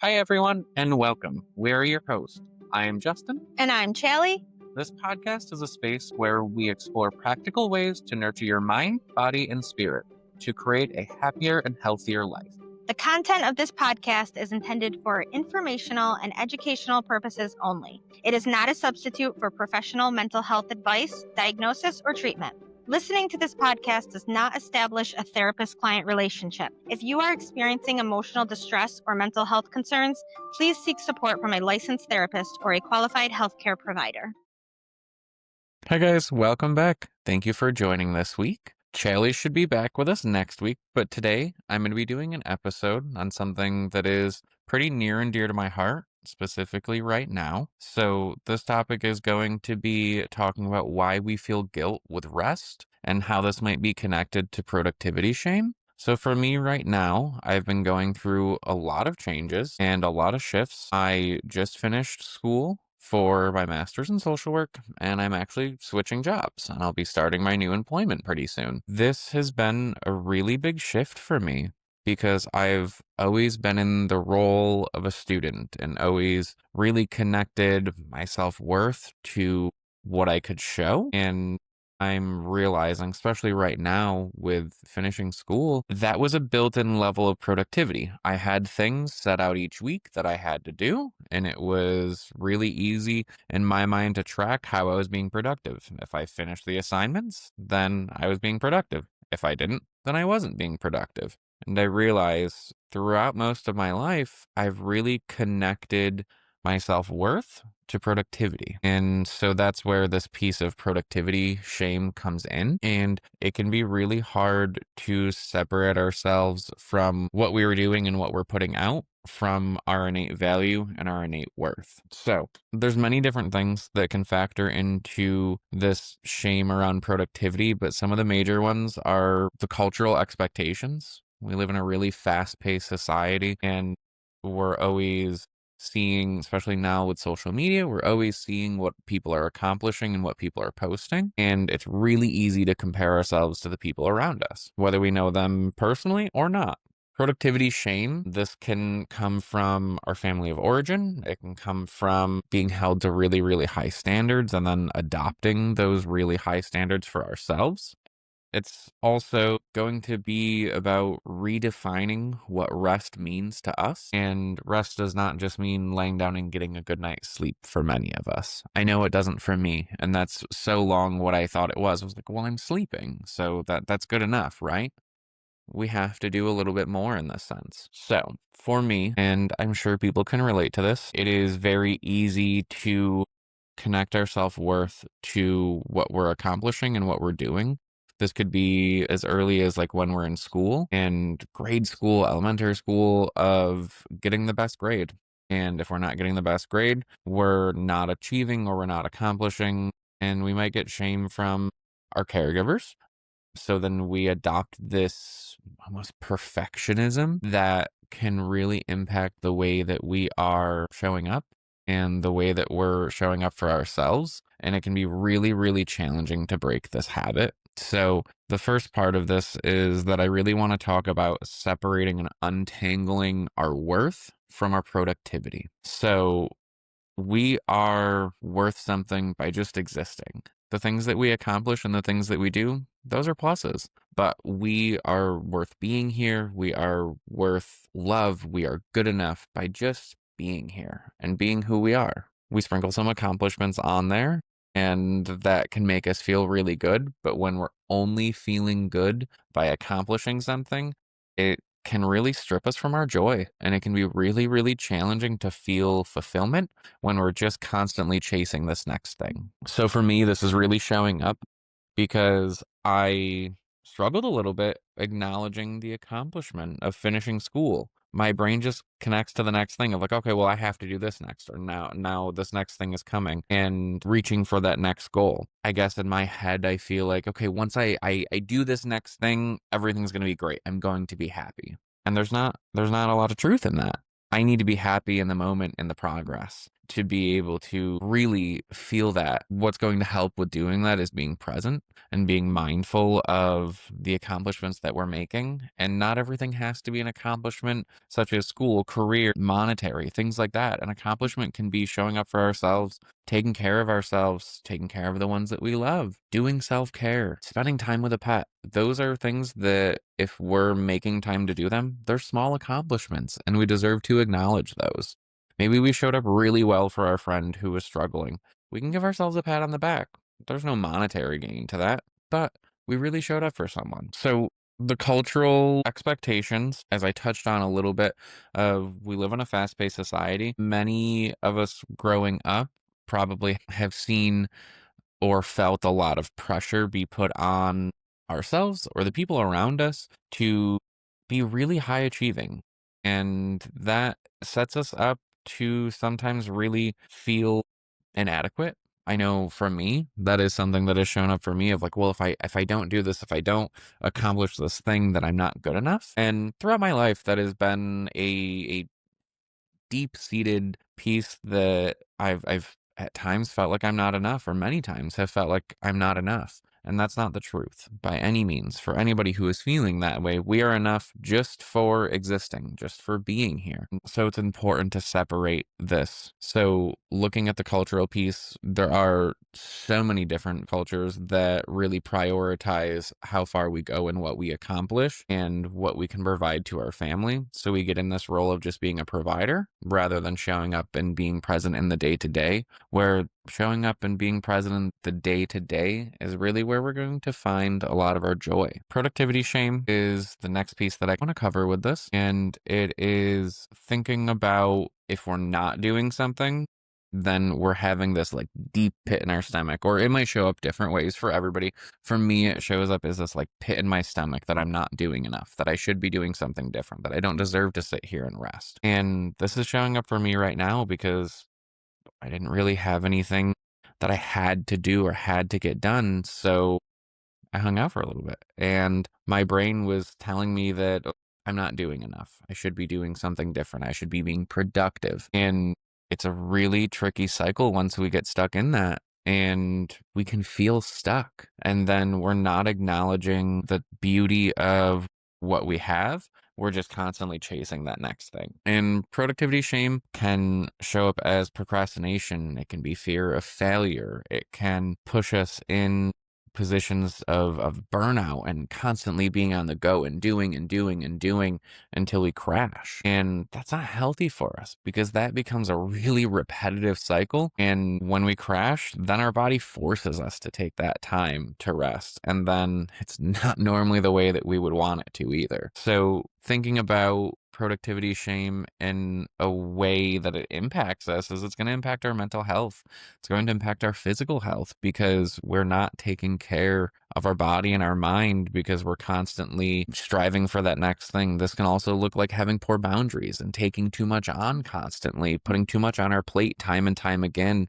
Hi, everyone, and welcome. We're your hosts. I am Justin. And I'm Challie. This podcast is a space where we explore practical ways to nurture your mind, body, and spirit to create a happier and healthier life. The content of this podcast is intended for informational and educational purposes only. It is not a substitute for professional mental health advice, diagnosis, or treatment. Listening to this podcast does not establish a therapist-client relationship. If you are experiencing emotional distress or mental health concerns, please seek support from a licensed therapist or a qualified healthcare provider. Hi, guys. Welcome back. Thank you for joining this week. Charlie should be back with us next week, but today I'm going to be doing an episode on something that is pretty near and dear to my heart, specifically right now. So this topic is going to be talking about why we feel guilt with rest and how this might be connected to productivity shame. So for me right now, I've been going through a lot of changes and a lot of shifts. I just finished school for my master's in social work, and I'm actually switching jobs, and I'll be starting my new employment pretty soon. This has been a really big shift for me because I've always been in the role of a student and always really connected my self-worth to what I could show. And I'm realizing, especially right now with finishing school, that was a built-in level of productivity. I had things set out each week that I had to do, and it was really easy in my mind to track how I was being productive. If I finished the assignments, then I was being productive. If I didn't, then I wasn't being productive. And I realized throughout most of my life, I've really connected my self-worth to productivity. And so that's where this piece of productivity shame comes in. And it can be really hard to separate ourselves from what we were doing and what we're putting out from our innate value and our innate worth. So there's many different things that can factor into this shame around productivity, but some of the major ones are the cultural expectations. We live in a really fast-paced society, and we're always seeing, especially now with social media, we're always seeing what people are accomplishing and what people are posting. And it's really easy to compare ourselves to the people around us, whether we know them personally or not. Productivity shame, this can come from our family of origin. It can come from being held to really, really high standards and then adopting those really high standards for ourselves. It's also going to be about redefining what rest means to us. And rest does not just mean laying down and getting a good night's sleep for many of us. I know it doesn't for me. And that's so long what I thought it was. I was like, well, I'm sleeping. So that's good enough, right? We have to do a little bit more in this sense. So for me, and I'm sure people can relate to this, it is very easy to connect our self-worth to what we're accomplishing and what we're doing. This could be as early as like when we're in school and grade school, elementary school, of getting the best grade. And if we're not getting the best grade, we're not achieving or we're not accomplishing, and we might get shame from our caregivers. So then we adopt this almost perfectionism that can really impact the way that we are showing up and the way that we're showing up for ourselves. And it can be really, really challenging to break this habit. So the first part of this is that I really want to talk about separating and untangling our worth from our productivity. So we are worth something by just existing. The things that we accomplish and the things that we do, those are pluses. But we are worth being here. We are worth love. We are good enough by just being here and being who we are. We sprinkle some accomplishments on there, and that can make us feel really good. But when we're only feeling good by accomplishing something, it can really strip us from our joy. And it can be really, really challenging to feel fulfillment when we're just constantly chasing this next thing. So for me, this is really showing up because I struggled a little bit acknowledging the accomplishment of finishing school. My brain just connects to the next thing of like, okay, well, I have to do this next, or now this next thing is coming, and reaching for that next goal. I guess in my head, I feel like, okay, once I do this next thing, everything's going to be great. I'm going to be happy. And there's not a lot of truth in that. I need to be happy in the moment, in the progress. to be able to really feel that. What's going to help with doing that is being present and being mindful of the accomplishments that we're making. And not everything has to be an accomplishment such as school, career, monetary, things like that. An accomplishment can be showing up for ourselves, taking care of ourselves, taking care of the ones that we love, doing self-care, spending time with a pet. Those are things that if we're making time to do them, they're small accomplishments and we deserve to acknowledge those. Maybe we showed up really well for our friend who was struggling. We can give ourselves a pat on the back. There's no monetary gain to that, but we really showed up for someone. So the cultural expectations, as I touched on a little bit, of we live in a fast-paced society. Many of us growing up probably have seen or felt a lot of pressure be put on ourselves or the people around us to be really high achieving. And that sets us up to sometimes really feel inadequate. I know for me, that is something that has shown up for me of like, well, if I don't do this, if I don't accomplish this thing, then I'm not good enough. And throughout my life, that has been a deep-seated piece that I've at times felt like I'm not enough, or many times have felt like I'm not enough. And that's not the truth by any means. For anybody who is feeling that way, we are enough just for existing, just for being here. So it's important to separate this. So looking at the cultural piece, there are so many different cultures that really prioritize how far we go and what we accomplish and what we can provide to our family. So we get in this role of just being a provider rather than showing up and being present in the day to day, where showing up and being present in the day to day is really where we're going to find a lot of our joy. Productivity shame is the next piece that I want to cover with this, and it is thinking about if we're not doing something, then we're having this like deep pit in our stomach, or it might show up different ways for everybody. For me, it shows up as this like pit in my stomach that I'm not doing enough, that I should be doing something different, that I don't deserve to sit here and rest. And this is showing up for me right now because I didn't really have anything that I had to do or had to get done. So I hung out for a little bit and my brain was telling me that I'm not doing enough. I should be doing something different. I should be being productive. And it's a really tricky cycle once we get stuck in that. And we can feel stuck. And then we're not acknowledging the beauty of what we have. We're just constantly chasing that next thing. And productivity shame can show up as procrastination. It can be fear of failure. It can push us in positions of burnout and constantly being on the go and doing and doing and doing until we crash. And that's not healthy for us because that becomes a really repetitive cycle. And when we crash, then our body forces us to take that time to rest. And then it's not normally the way that we would want it to either. So thinking about productivity shame in a way that it impacts us is it's going to impact our mental health. It's going to impact our physical health because we're not taking care of our body and our mind because we're constantly striving for that next thing. This can also look like having poor boundaries and taking too much on constantly, putting too much on our plate time and time again,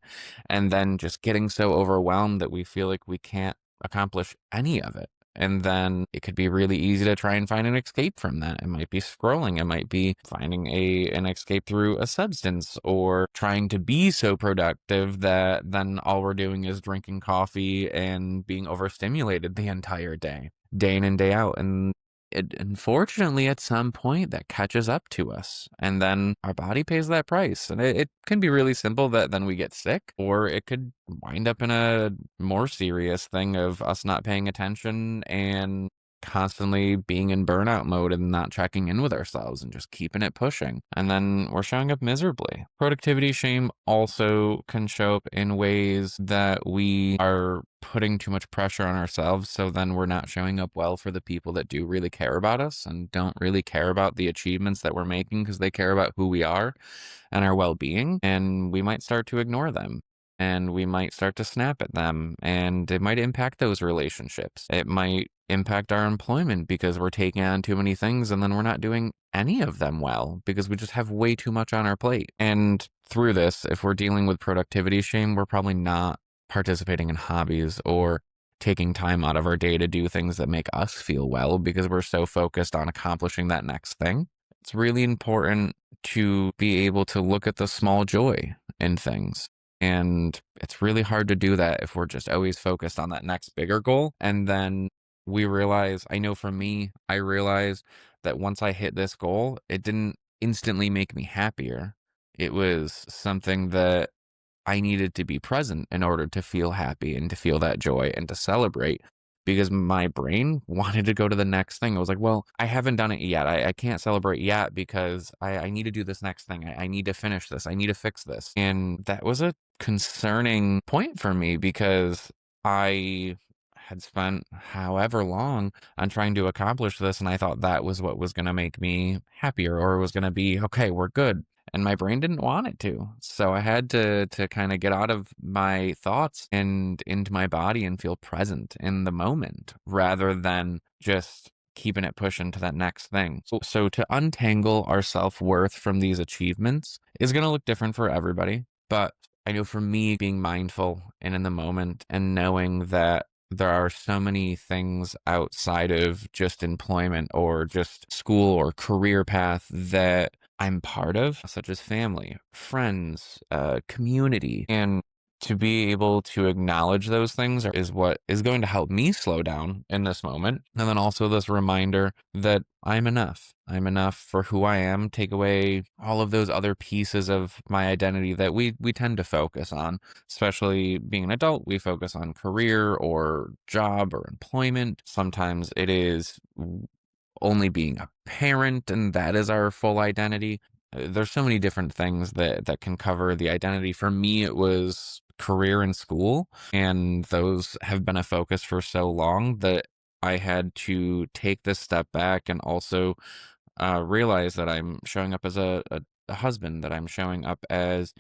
and then just getting so overwhelmed that we feel like we can't accomplish any of it. And then it could be really easy to try and find an escape from that. It might be scrolling. It might be finding an escape through a substance or trying to be so productive that then all we're doing is drinking coffee and being overstimulated the entire day, day in and day out. And unfortunately, at some point, that catches up to us, and then our body pays that price. And it can be really simple that then we get sick, or it could wind up in a more serious thing of us not paying attention and constantly being in burnout mode and not checking in with ourselves and just keeping it pushing. And then we're showing up miserably. Productivity shame also can show up in ways that we are putting too much pressure on ourselves. So then we're not showing up well for the people that do really care about us and don't really care about the achievements that we're making because they care about who we are and our well-being. And we might start to ignore them. And we might start to snap at them, and it might impact those relationships. It might impact our employment because we're taking on too many things and then we're not doing any of them well because we just have way too much on our plate. And through this, if we're dealing with productivity shame, we're probably not participating in hobbies or taking time out of our day to do things that make us feel well because we're so focused on accomplishing that next thing. It's really important to be able to look at the small joy in things. And it's really hard to do that if we're just always focused on that next bigger goal. And then we realize, I know for me, I realized that once I hit this goal, it didn't instantly make me happier. It was something that I needed to be present in order to feel happy and to feel that joy and to celebrate because my brain wanted to go to the next thing. I was like, well, I haven't done it yet. I can't celebrate yet because I need to do this next thing. I need to finish this. I need to fix this. And that was a concerning point for me because I had spent however long on trying to accomplish this. And I thought that was what was going to make me happier or was going to be, okay, we're good, and my brain didn't want it to. So I had to kind of get out of my thoughts and into my body and feel present in the moment rather than just keeping it pushing to that next thing. So to untangle our self-worth from these achievements is going to look different for everybody, but I know for me being mindful and in the moment and knowing that there are so many things outside of just employment or just school or career path that I'm part of, such as family, friends, community, and to be able to acknowledge those things is what is going to help me slow down in this moment. And then also this reminder that I'm enough. I'm enough for who I am. Take away all of those other pieces of my identity that we tend to focus on, especially being an adult. We focus on career or job or employment. Sometimes it is only being a parent, and that is our full identity. There's so many different things that can cover the identity. For me, it was career and school, and those have been a focus for so long that I had to take this step back and also realize that I'm showing up as a husband, that I'm showing up as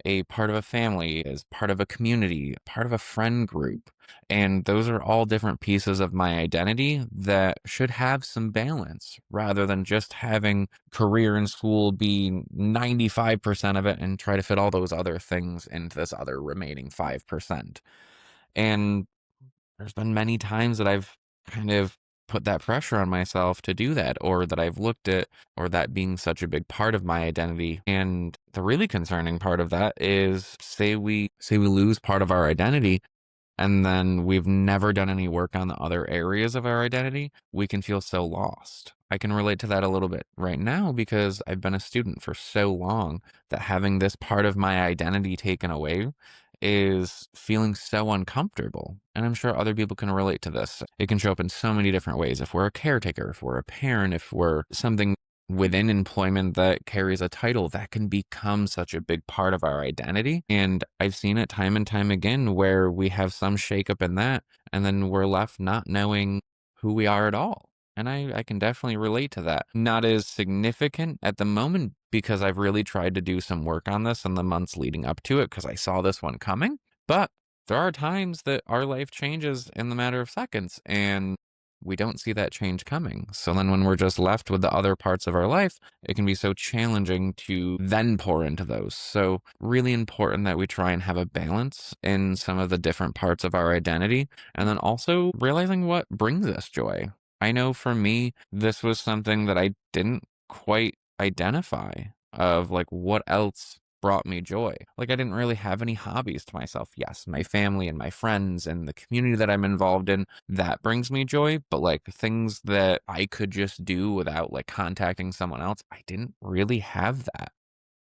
a part of a family, as part of a community, part of a friend group. And those are all different pieces of my identity that should have some balance rather than just having career and school be 95% of it and try to fit all those other things into this other remaining 5%. And there's been many times that I've kind of put that pressure on myself to do that, or that I've looked at, or that being such a big part of my identity. And the really concerning part of that is say we lose part of our identity and then we've never done any work on the other areas of our identity, we can feel so lost. I can relate to that a little bit right now because I've been a student for so long that having this part of my identity taken away is feeling so uncomfortable. And I'm sure other people can relate to this. It can show up in so many different ways. If we're a caretaker, if we're a parent, if we're something within employment that carries a title, that can become such a big part of our identity. And I've seen it time and time again where we have some shakeup in that, and then we're left not knowing who we are at all. And I can definitely relate to that. Not as significant at the moment because I've really tried to do some work on this in the months leading up to it because I saw this one coming. But there are times that our life changes in the matter of seconds, and we don't see that change coming. So then when we're just left with the other parts of our life, it can be so challenging to then pour into those. So really important that we try and have a balance in some of the different parts of our identity, and then also realizing what brings us joy. I know for me, this was something that I didn't quite identify of like what else brought me joy. Like I didn't really have any hobbies to myself. Yes, my family and my friends and the community that I'm involved in, that brings me joy, but like things that I could just do without like contacting someone else, I didn't really have that.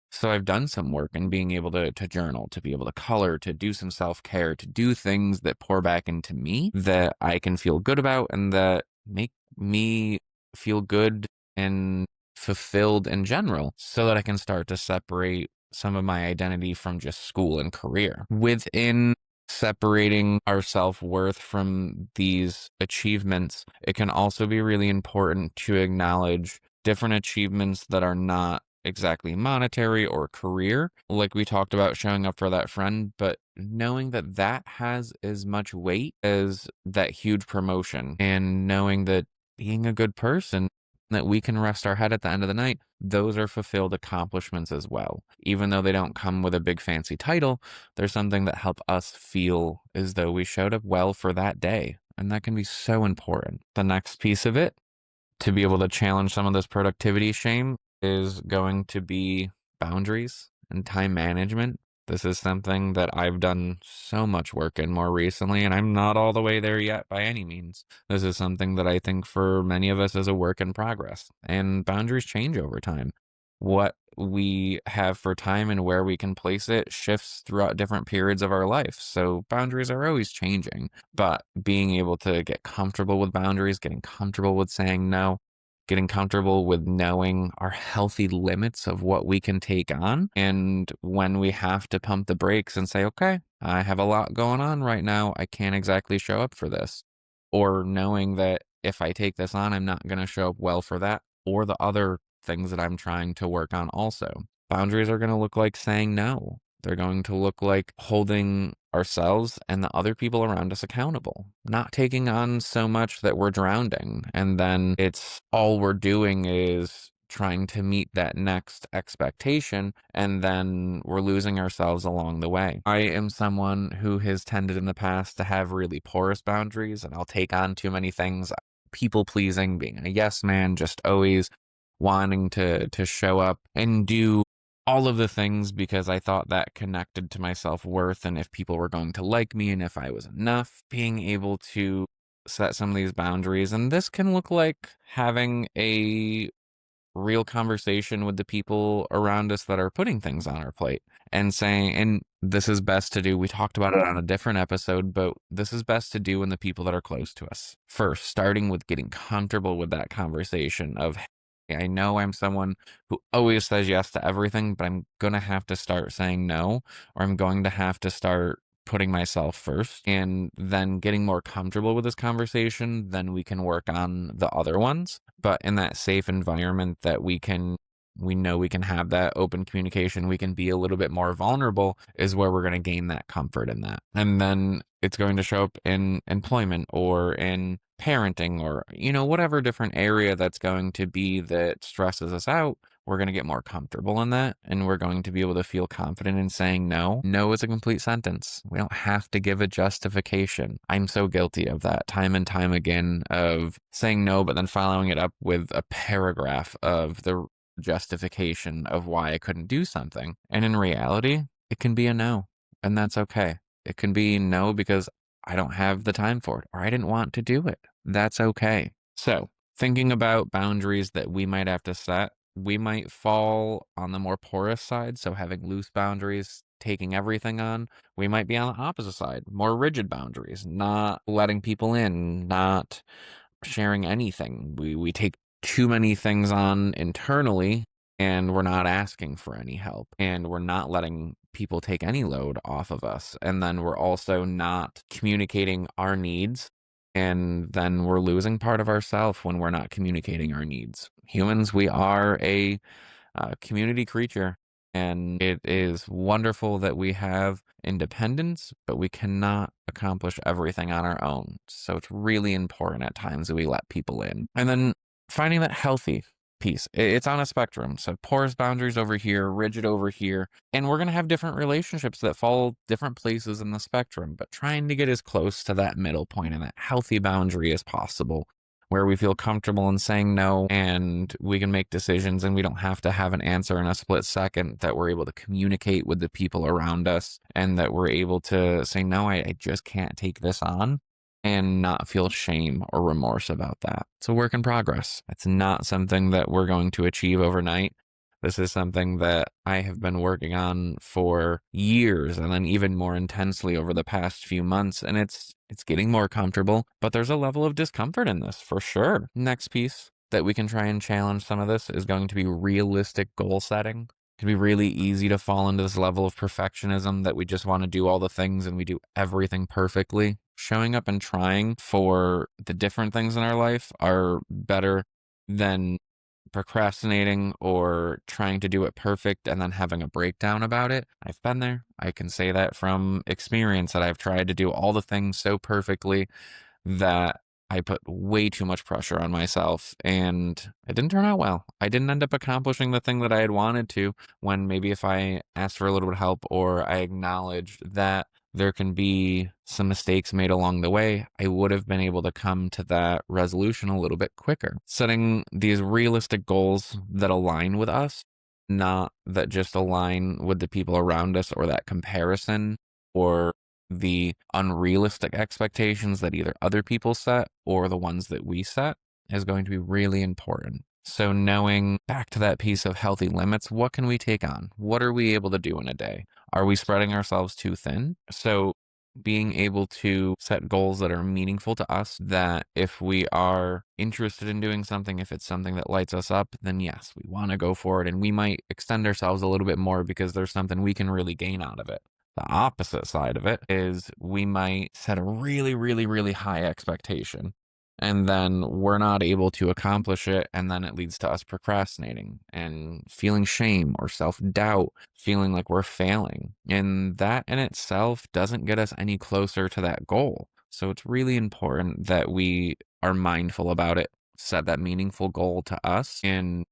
So I've done some work in being able to journal, to be able to color, to do some self-care, to do things that pour back into me that I can feel good about and that make me feel good and fulfilled in general so that I can start to separate some of my identity from just school and career. Within separating our self-worth from these achievements, it can also be really important to acknowledge different achievements that are not exactly monetary or career, like we talked about showing up for that friend, but knowing that that has as much weight as that huge promotion, and knowing that being a good person, that we can rest our head at the end of the night, those are fulfilled accomplishments as well. Even though they don't come with a big fancy title, there's something that help us feel as though we showed up well for that day. And that can be so important. The next piece of it, to be able to challenge some of this productivity shame, is going to be boundaries and time management. This is something that I've done so much work in more recently, and I'm not all the way there yet by any means. This is something that I think for many of us is a work in progress, and boundaries change over time. What we have for time and where we can place it shifts throughout different periods of our life. So boundaries are always changing, but being able to get comfortable with boundaries, getting comfortable with saying no, getting comfortable with knowing our healthy limits of what we can take on. And when we have to pump the brakes and say, okay, I have a lot going on right now. I can't exactly show up for this. Or knowing that if I take this on, I'm not going to show up well for that or the other things that I'm trying to work on also. Boundaries are going to look like saying no. They're going to look like holding ourselves and the other people around us accountable, not taking on so much that we're drowning. And then it's all we're doing is trying to meet that next expectation, and then we're losing ourselves along the way. I am someone who has tended in the past to have really porous boundaries, and I'll take on too many things, people pleasing, being a yes man, just always wanting to show up and do all of the things because I thought that connected to my self-worth and if people were going to like me and if I was enough, being able to set some of these boundaries. And this can look like having a real conversation with the people around us that are putting things on our plate and saying, and this is best to do. We talked about it on a different episode, but this is best to do in the people that are close to us first, starting with getting comfortable with that conversation of, "Hey, I know I'm someone who always says yes to everything, but I'm going to have to start saying no, or I'm going to have to start putting myself first," and then getting more comfortable with this conversation, then we can work on the other ones. But in that safe environment that we know we can have that open communication, we can be a little bit more vulnerable is where we're going to gain that comfort in that. And then it's going to show up in employment or in parenting or, whatever different area that's going to be that stresses us out. We're going to get more comfortable in that and we're going to be able to feel confident in saying no. No is a complete sentence. We don't have to give a justification. I'm so guilty of that time and time again of saying no, but then following it up with a paragraph of the justification of why I couldn't do something. And in reality, it can be a no, and that's okay. It can be no because I don't have the time for it or I didn't want to do it. That's okay. So, thinking about boundaries that we might have to set, we might fall on the more porous side. So, having loose boundaries, taking everything on, we might be on the opposite side, more rigid boundaries, not letting people in, not sharing anything. We take too many things on internally and we're not asking for any help and we're not letting people take any load off of us. And then we're also not communicating our needs. And then we're losing part of ourself when we're not communicating our needs. Humans, we are a community creature. And it is wonderful that we have independence, but we cannot accomplish everything on our own. So it's really important at times that we let people in. And then finding that healthy piece. It's on a spectrum. So porous boundaries over here, rigid over here. And we're going to have different relationships that fall different places in the spectrum, but trying to get as close to that middle point and that healthy boundary as possible where we feel comfortable in saying no and we can make decisions and we don't have to have an answer in a split second, that we're able to communicate with the people around us and that we're able to say, no, I just can't take this on and not feel shame or remorse about that. It's a work in progress. It's not something that we're going to achieve overnight. This is something that I have been working on for years and then even more intensely over the past few months. And it's getting more comfortable, but there's a level of discomfort in this for sure. Next piece that we can try and challenge some of this is going to be realistic goal setting. It can be really easy to fall into this level of perfectionism that we just want to do all the things and we do everything perfectly. Showing up and trying for the different things in our life are better than procrastinating or trying to do it perfect and then having a breakdown about it. I've been there. I can say that from experience that I've tried to do all the things so perfectly that I put way too much pressure on myself and it didn't turn out well. I didn't end up accomplishing the thing that I had wanted to, when maybe if I asked for a little bit of help or I acknowledged that there can be some mistakes made along the way, I would have been able to come to that resolution a little bit quicker. Setting these realistic goals that align with us not that just align with the people around us or that comparison or the unrealistic expectations that either other people set or the ones that we set is going to be really important. So knowing back to that piece of healthy limits, what can we take on? What are we able to do in a day? Are we spreading ourselves too thin? So being able to set goals that are meaningful to us, that if we are interested in doing something, if it's something that lights us up, then yes, we want to go for it. And we might extend ourselves a little bit more because there's something we can really gain out of it. The opposite side of it is we might set a really, really, really high expectation and then we're not able to accomplish it. And then it leads to us procrastinating and feeling shame or self doubt, feeling like we're failing. And that in itself doesn't get us any closer to that goal. So it's really important that we are mindful about it, set that meaningful goal to us, and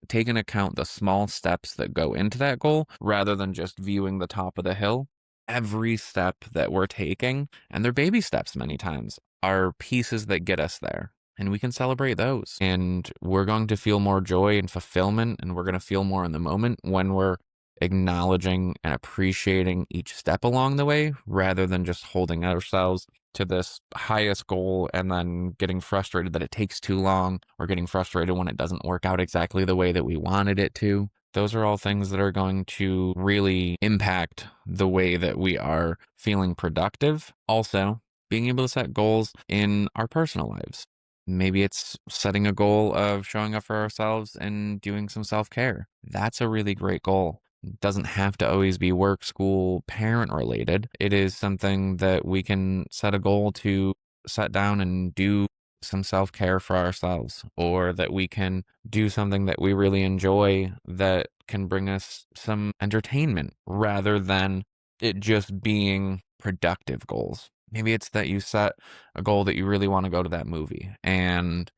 take into account the small steps that go into that goal rather than just viewing the top of the hill. Every step that we're taking, and they're baby steps many times, are pieces that get us there. And we can celebrate those. And we're going to feel more joy and fulfillment, and we're going to feel more in the moment when we're acknowledging and appreciating each step along the way rather than just holding ourselves to this highest goal and then getting frustrated that it takes too long or getting frustrated when it doesn't work out exactly the way that we wanted it to. Those are all things that are going to really impact the way that we are feeling productive. Also, being able to set goals in our personal lives. Maybe it's setting a goal of showing up for ourselves and doing some self care. That's a really great goal. It doesn't have to always be work, school, parent related. It is something that we can set a goal to set down and do some self care for ourselves, or that we can do something that we really enjoy that can bring us some entertainment rather than it just being productive goals. Maybe it's that you set a goal that you really want to go to that movie and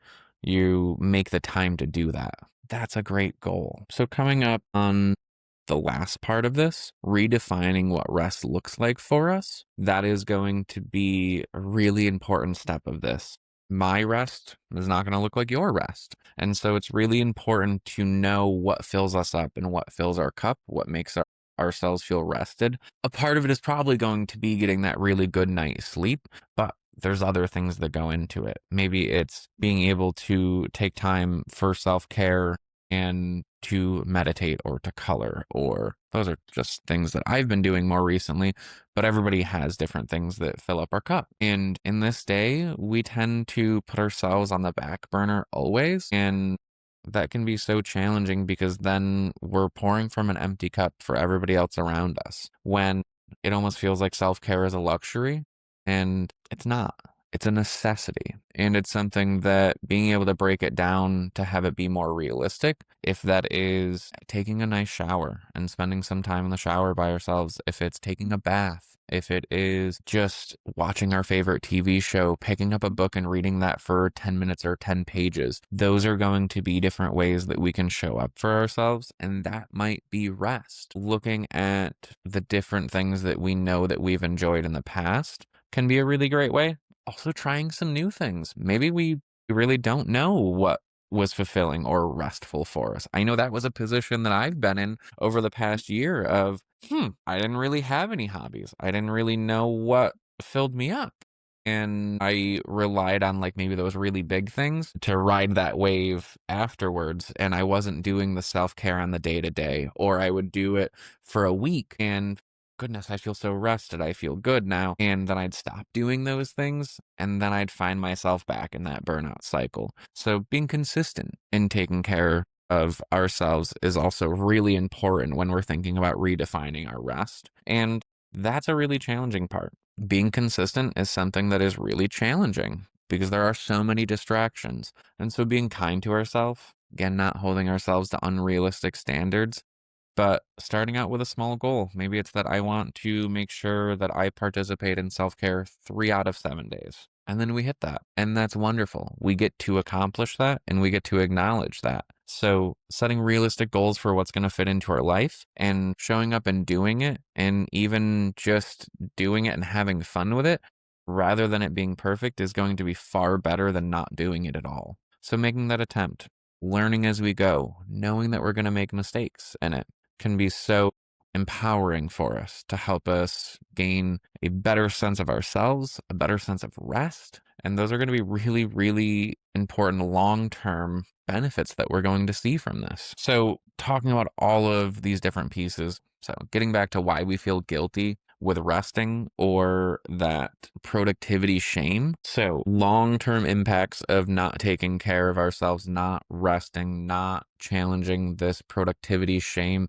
you make the time to do that. That's a great goal. So, coming up on the last part of this, redefining what rest looks like for us, that is going to be a really important step of this. My rest is not going to look like your rest. And so it's really important to know what fills us up and what fills our cup, what makes ourselves feel rested. A part of it is probably going to be getting that really good night's sleep, but there's other things that go into it. Maybe it's being able to take time for self care and to meditate or to color, or those are just things that I've been doing more recently, but everybody has different things that fill up our cup. And in this day, we tend to put ourselves on the back burner always. And that can be so challenging because then we're pouring from an empty cup for everybody else around us when it almost feels like self care is a luxury, and it's not. It's a necessity. And it's something that being able to break it down to have it be more realistic, if that is taking a nice shower and spending some time in the shower by ourselves, if it's taking a bath, if it is just watching our favorite TV show, picking up a book and reading that for 10 minutes or 10 pages, those are going to be different ways that we can show up for ourselves. And that might be rest. Looking at the different things that we know that we've enjoyed in the past can be a really great way. Also trying some new things. Maybe we really don't know what was fulfilling or restful for us. I know that was a position that I've been in over the past year of, I didn't really have any hobbies. I didn't really know what filled me up. And I relied on like maybe those really big things to ride that wave afterwards. And I wasn't doing the self care on the day to day, or I would do it for a week and goodness, I feel so rested. I feel good now. And then I'd stop doing those things. And then I'd find myself back in that burnout cycle. So being consistent in taking care of ourselves is also really important when we're thinking about redefining our rest. And that's a really challenging part. Being consistent is something that is really challenging because there are so many distractions. And so being kind to ourselves, again, not holding ourselves to unrealistic standards, but starting out with a small goal. Maybe it's that I want to make sure that I participate in self care 3 out of 7 days. And then we hit that. And that's wonderful. We get to accomplish that and we get to acknowledge that. So, setting realistic goals for what's going to fit into our life and showing up and doing it, and even just doing it and having fun with it rather than it being perfect is going to be far better than not doing it at all. So, making that attempt. learning as we go, knowing that we're going to make mistakes, and it can be so empowering for us to help us gain a better sense of ourselves, a better sense of rest. And those are going to be really, really important long-term benefits that we're going to see from this. So, talking about all of these different pieces, so getting back to why we feel guilty with resting or that productivity shame. So, long term impacts of not taking care of ourselves, not resting, not challenging this productivity shame,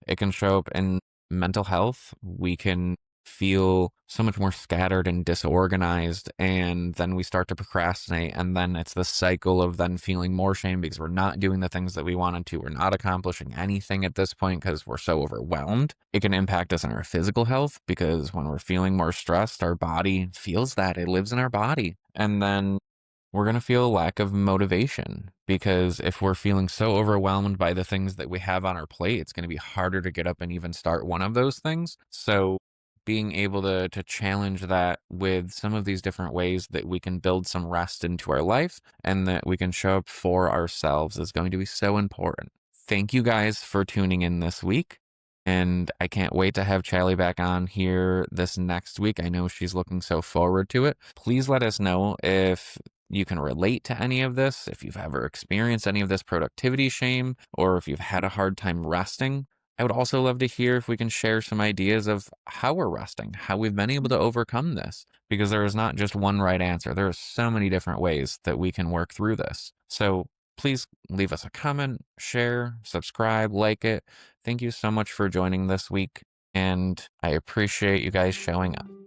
it can show up in mental health. We can feel so much more scattered and disorganized, and then we start to procrastinate, and then it's the cycle of then feeling more shame because we're not doing the things that we wanted to, we're not accomplishing anything at this point because we're so overwhelmed. It can impact us in our physical health because when we're feeling more stressed, our body feels that, it lives in our body, and then we're going to feel a lack of motivation because if we're feeling so overwhelmed by the things that we have on our plate, it's going to be harder to get up and even start one of those things. So being able to challenge that with some of these different ways that we can build some rest into our life and that we can show up for ourselves is going to be so important. Thank you guys for tuning in this week. And I can't wait to have Charlie back on here this next week. I know she's looking so forward to it. Please let us know if you can relate to any of this, if you've ever experienced any of this productivity shame, or if you've had a hard time resting. I would also love to hear if we can share some ideas of how we're resting, how we've been able to overcome this, because there is not just one right answer. There are so many different ways that we can work through this. So please leave us a comment, share, subscribe, like it. Thank you so much for joining this week, and I appreciate you guys showing up.